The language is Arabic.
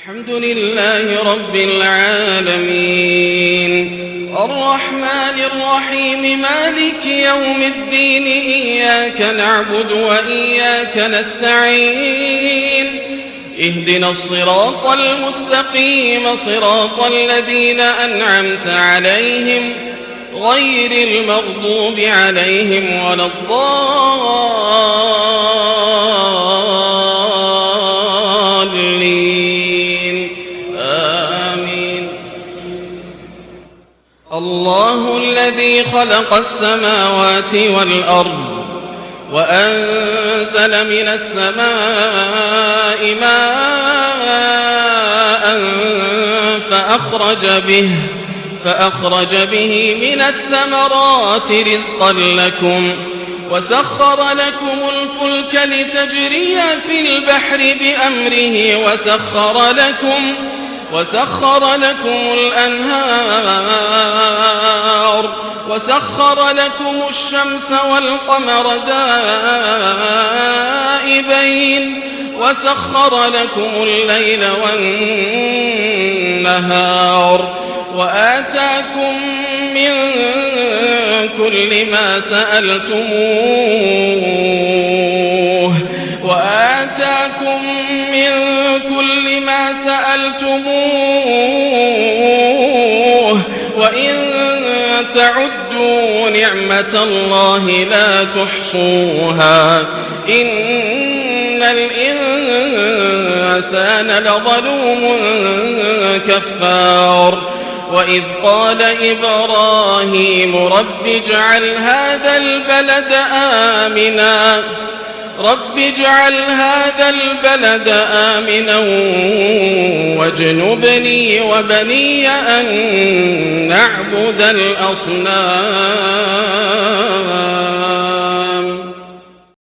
الحمد لله رب العالمين الرحمن الرحيم مالك يوم الدين إياك نعبد وإياك نستعين اهدنا الصراط المستقيم صراط الذين أنعمت عليهم غير المغضوب عليهم ولا الضالين آمين. الله الذي خلق السماوات والأرض وأنزل من السماء ماء فأخرج به من الثمرات رزقا لكم وسخر لكم الفلك لتجري في البحر بأمره وسخر لكم الأنهار وسخر لكم الشمس والقمر دائبين وسخر لكم الليل والنهار وآتاكم من كل ما سألتموه وإن تعدوا نعمة الله لا تحصوها إن الإنسان لظلوم كفار. وإذ قال إبراهيم رب اجعل هذا البلد آمنا واجنبني وبني أن نعبد الأصنام.